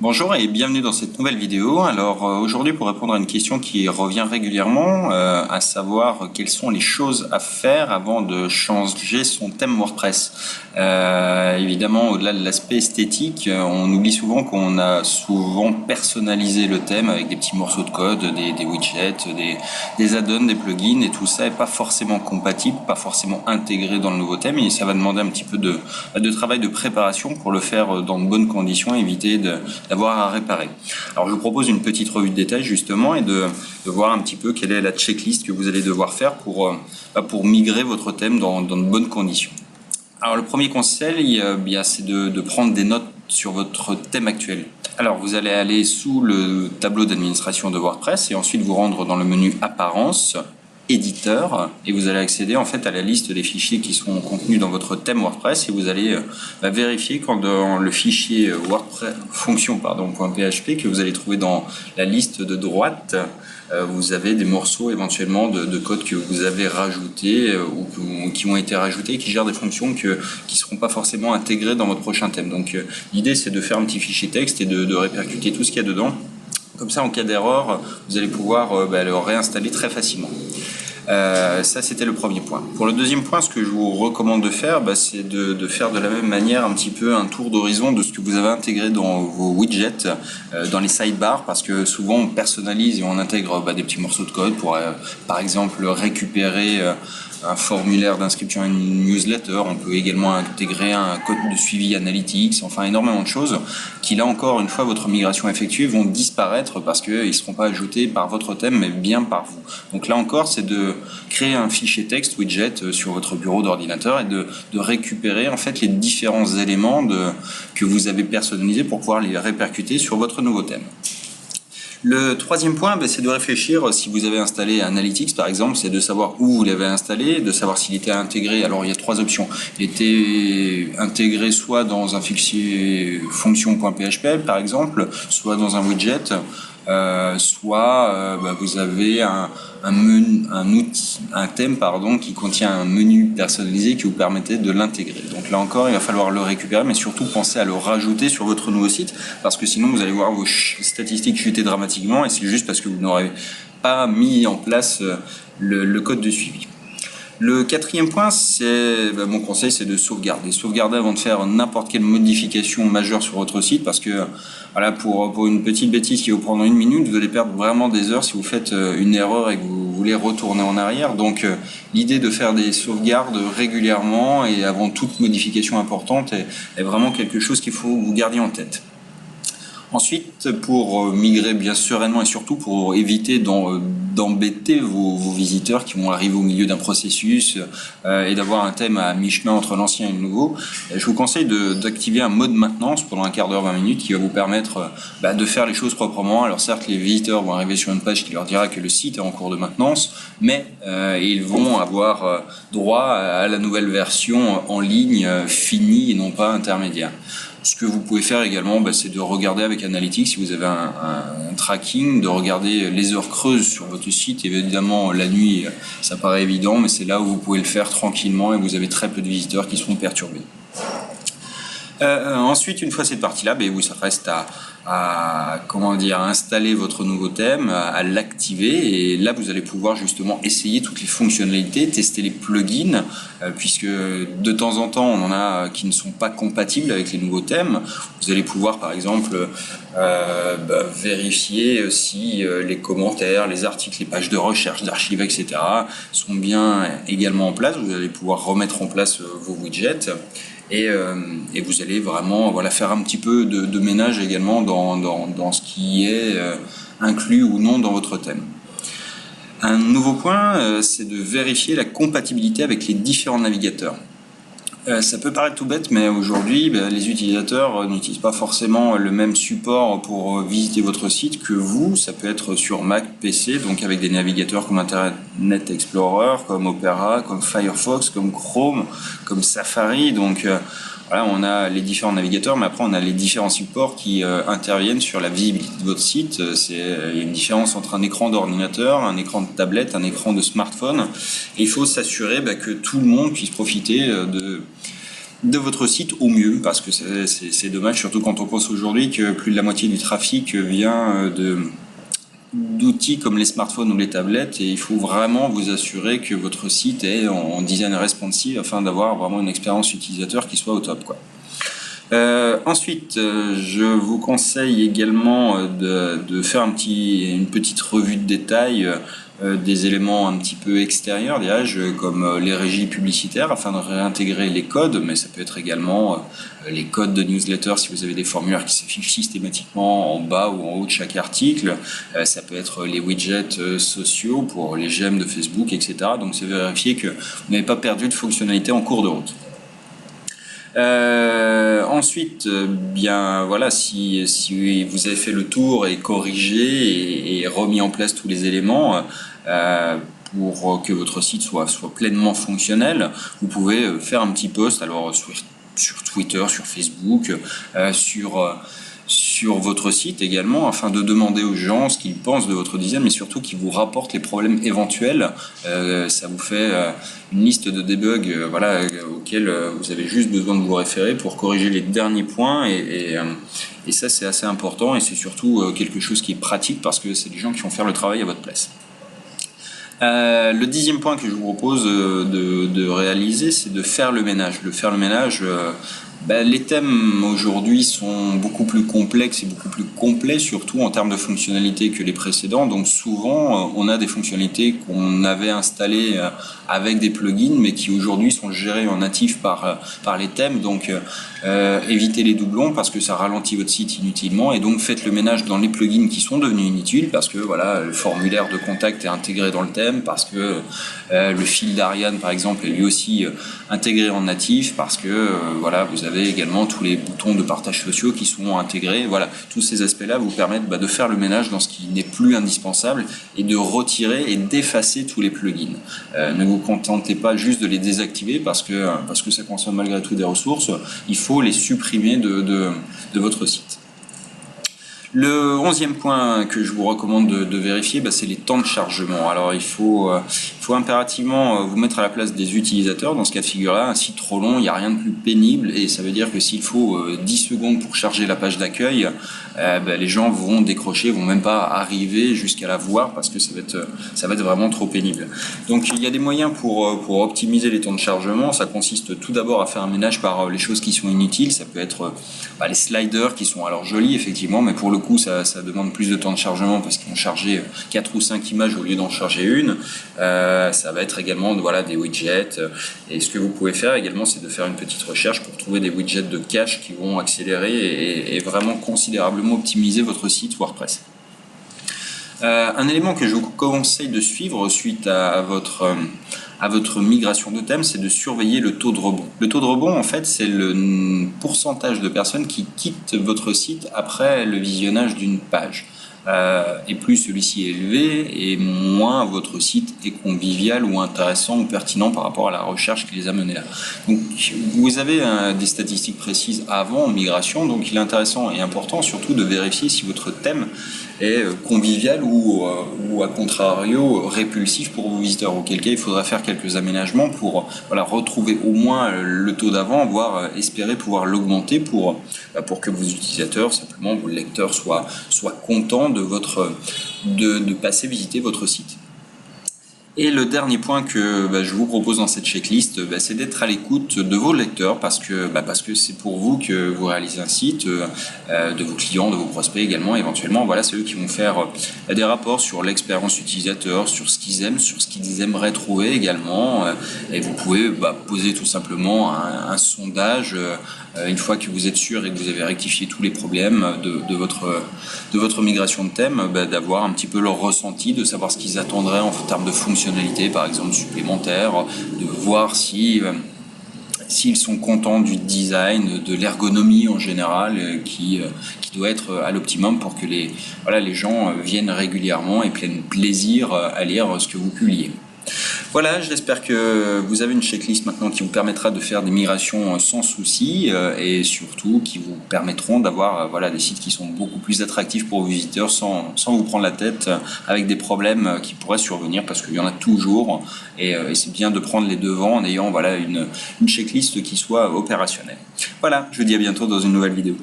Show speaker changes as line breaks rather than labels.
Bonjour et bienvenue dans cette nouvelle vidéo. Alors aujourd'hui pour répondre à une question qui revient régulièrement, à savoir quelles sont les choses à faire avant de changer son thème WordPress. Évidemment au-delà de l'aspect esthétique, on oublie souvent qu'on a souvent personnalisé le thème avec des petits morceaux de code, des widgets, des add-ons, des plugins et tout ça n'est pas forcément compatible, pas forcément intégré dans le nouveau thème et ça va demander un petit peu de travail de préparation pour le faire dans de bonnes conditions, éviter d'avoir à réparer. Alors je vous propose une petite revue de détail justement et de voir un petit peu quelle est la checklist que vous allez devoir faire pour migrer votre thème dans de bonnes conditions. Alors le premier conseil, c'est de prendre des notes sur votre thème actuel. Alors vous allez aller sous le tableau d'administration de WordPress et ensuite vous rendre dans le menu Apparence, Éditeur, et vous allez accéder en fait à la liste des fichiers qui sont contenus dans votre thème WordPress et vous allez vérifier quand dans le fichier WordPress fonction.php que vous allez trouver dans la liste de droite, vous avez des morceaux éventuellement de code que vous avez rajoutés ou qui ont été rajoutés et qui gèrent des fonctions qui ne seront pas forcément intégrées dans votre prochain thème. Donc l'idée c'est de faire un petit fichier texte et de répercuter tout ce qu'il y a dedans. Comme ça, en cas d'erreur, vous allez pouvoir le réinstaller très facilement. Ça, c'était le premier point. Pour le deuxième point, ce que je vous recommande de faire, c'est de faire de la même manière un petit peu un tour d'horizon de ce que vous avez intégré dans vos widgets, dans les sidebars, parce que souvent on personnalise et on intègre des petits morceaux de code pour, par exemple, récupérer un formulaire d'inscription à une newsletter. On peut également intégrer un code de suivi analytics, enfin énormément de choses qui, là encore, une fois votre migration effectuée, vont disparaître parce qu'ils ne seront pas ajoutés par votre thème, mais bien par vous. Donc là encore, c'est de créer un fichier texte widget sur votre bureau d'ordinateur et de récupérer en fait les différents éléments que vous avez personnalisés pour pouvoir les répercuter sur votre nouveau thème. Le troisième point, c'est de réfléchir, si vous avez installé Analytics par exemple, c'est de savoir où vous l'avez installé, de savoir s'il était intégré. Alors il y a trois options. Il était intégré soit dans un fichier fonction.php par exemple, soit dans un widget, soit vous avez un thème qui contient un menu personnalisé qui vous permettait de l'intégrer. Donc là encore, il va falloir le récupérer, mais surtout penser à le rajouter sur votre nouveau site, parce que sinon vous allez voir vos statistiques chuter dramatiquement, et c'est juste parce que vous n'aurez pas mis en place le code de suivi. Le quatrième point, mon conseil, c'est de sauvegarder. Sauvegarder avant de faire n'importe quelle modification majeure sur votre site, parce que voilà, pour une petite bêtise qui va vous prendre une minute, vous allez perdre vraiment des heures si vous faites une erreur et que vous voulez retourner en arrière. Donc l'idée de faire des sauvegardes régulièrement et avant toute modification importante est vraiment quelque chose qu'il faut que vous gardiez en tête. Ensuite, pour migrer bien sereinement et surtout pour éviter d'embêter vos visiteurs qui vont arriver au milieu d'un processus et d'avoir un thème à mi-chemin entre l'ancien et le nouveau, je vous conseille d'activer un mode maintenance pendant un quart d'heure, 20 minutes qui va vous permettre de faire les choses proprement. Alors certes, les visiteurs vont arriver sur une page qui leur dira que le site est en cours de maintenance, mais ils vont avoir droit à la nouvelle version en ligne finie et non pas intermédiaire. Ce que vous pouvez faire également, c'est de regarder avec Analytics si vous avez un tracking, de regarder les heures creuses sur votre site. Évidemment, la nuit, ça paraît évident, mais c'est là où vous pouvez le faire tranquillement et vous avez très peu de visiteurs qui seront perturbés. Ensuite, une fois cette partie-là, ça reste à installer votre nouveau thème, à l'activer, et là vous allez pouvoir justement essayer toutes les fonctionnalités, tester les plugins, puisque de temps en temps on en a qui ne sont pas compatibles avec les nouveaux thèmes. Vous allez pouvoir par exemple vérifier si les commentaires, les articles, les pages de recherche, d'archives, etc. sont bien également en place. Vous allez pouvoir remettre en place vos widgets. Et vous allez vraiment faire un petit peu de ménage également dans ce qui est inclus ou non dans votre thème. Un nouveau point, c'est de vérifier la compatibilité avec les différents navigateurs. Ça peut paraître tout bête, mais aujourd'hui, les utilisateurs n'utilisent pas forcément le même support pour visiter votre site que vous. Ça peut être sur Mac, PC, donc avec des navigateurs comme Internet Explorer, comme Opera, comme Firefox, comme Chrome, comme Safari. Donc voilà, on a les différents navigateurs, mais après on a les différents supports qui interviennent sur la visibilité de votre site. Il y a une différence entre un écran d'ordinateur, un écran de tablette, un écran de smartphone. Et il faut s'assurer que tout le monde puisse profiter de votre site au mieux, parce que c'est dommage, surtout quand on pense aujourd'hui que plus de la moitié du trafic vient d'outils comme les smartphones ou les tablettes, et il faut vraiment vous assurer que votre site est en design responsive afin d'avoir vraiment une expérience utilisateur qui soit au top, quoi. Ensuite, je vous conseille également de faire une petite revue de détail des éléments un petit peu extérieurs, dirais-je, comme les régies publicitaires, afin de réintégrer les codes, mais ça peut être également les codes de newsletter si vous avez des formulaires qui s'affichent systématiquement en bas ou en haut de chaque article. Ça peut être les widgets sociaux pour les j'aime de Facebook, etc. Donc c'est vérifier que vous n'avez pas perdu de fonctionnalité en cours de route. Ensuite, bien voilà, si vous avez fait le tour et corrigé et remis en place tous les éléments pour que votre site soit pleinement fonctionnel, vous pouvez faire un petit post alors sur Twitter, sur Facebook, sur votre site également, afin de demander aux gens ce qu'ils pensent de votre design, mais surtout qu'ils vous rapportent les problèmes éventuels. Ça vous fait une liste de debug voilà, auxquels vous avez juste besoin de vous référer pour corriger les derniers points, et ça c'est assez important, et c'est surtout quelque chose qui est pratique parce que c'est des gens qui vont faire le travail à votre place. Le 10e point que je vous propose de réaliser, c'est de faire le ménage. Les thèmes aujourd'hui sont beaucoup plus complexes et beaucoup plus complets, surtout en termes de fonctionnalités que les précédents. Donc souvent, on a des fonctionnalités qu'on avait installées avec des plugins, mais qui aujourd'hui sont gérées en natif par les thèmes. Donc évitez les doublons parce que ça ralentit votre site inutilement, et donc faites le ménage dans les plugins qui sont devenus inutiles parce que voilà, le formulaire de contact est intégré dans le thème, parce que le fil d'Ariane par exemple est lui aussi intégré en natif, parce que voilà, vous avez également tous les boutons de partage sociaux qui sont intégrés. Voilà, tous ces aspects-là vous permettent de faire le ménage dans ce qui n'est plus indispensable et de retirer et d'effacer tous les plugins. Ne vous contentez pas juste de les désactiver parce que ça consomme malgré tout des ressources. Il faut les supprimer de votre site. Le 11e point que je vous recommande de vérifier, c'est les temps de chargement. Alors il faut impérativement vous mettre à la place des utilisateurs. Dans ce cas de figure-là, un site trop long, il n'y a rien de plus pénible, et ça veut dire que s'il faut 10 secondes pour charger la page d'accueil, les gens vont décrocher, vont même pas arriver jusqu'à la voir parce que ça va être vraiment trop pénible. Donc il y a des moyens pour optimiser les temps de chargement. Ça consiste tout d'abord à faire un ménage par les choses qui sont inutiles. Ça peut être les sliders qui sont alors jolis effectivement, mais pour le coup ça demande plus de temps de chargement parce qu'ils vont charger 4 ou 5 images au lieu d'en charger une. Ça va être également des widgets, et ce que vous pouvez faire également, c'est de faire une petite recherche pour trouver des widgets de cache qui vont accélérer et vraiment considérablement optimiser votre site WordPress. Un élément que je vous conseille de suivre suite à votre migration de thème, c'est de surveiller le taux de rebond. Le taux de rebond, en fait, c'est le pourcentage de personnes qui quittent votre site après le visionnage d'une page. Et plus celui-ci est élevé, et moins votre site est convivial ou intéressant ou pertinent par rapport à la recherche qui les a menés là. Donc vous avez des statistiques précises avant migration, donc il est intéressant et important surtout de vérifier si votre thème est convivial ou à contrario répulsif pour vos visiteurs, auquel cas il faudra faire quelques aménagements pour retrouver au moins le taux d'avant, voire espérer pouvoir l'augmenter pour que vos utilisateurs, simplement vos lecteurs, soient contents de passer visiter votre site. Et le dernier point que je vous propose dans cette checklist, c'est d'être à l'écoute de vos lecteurs, parce que c'est pour vous que vous réalisez un site, de vos clients, de vos prospects également éventuellement. Voilà, c'est eux qui vont faire des rapports sur l'expérience utilisateur, sur ce qu'ils aiment, sur ce qu'ils aimeraient trouver également. Et vous pouvez poser tout simplement un sondage une fois que vous êtes sûr et que vous avez rectifié tous les problèmes de votre migration de thème, d'avoir un petit peu leur ressenti, de savoir ce qu'ils attendraient en termes de fonctionnalité, par exemple supplémentaires, de voir s'ils sont contents du design, de l'ergonomie en général, qui doit être à l'optimum pour que les gens viennent régulièrement et prennent plaisir à lire ce que vous publiez. Voilà, j'espère que vous avez une checklist maintenant qui vous permettra de faire des migrations sans souci et surtout qui vous permettront d'avoir voilà, des sites qui sont beaucoup plus attractifs pour vos visiteurs sans vous prendre la tête avec des problèmes qui pourraient survenir parce qu'il y en a toujours et c'est bien de prendre les devants en ayant voilà, une checklist qui soit opérationnelle. Voilà, je vous dis à bientôt dans une nouvelle vidéo.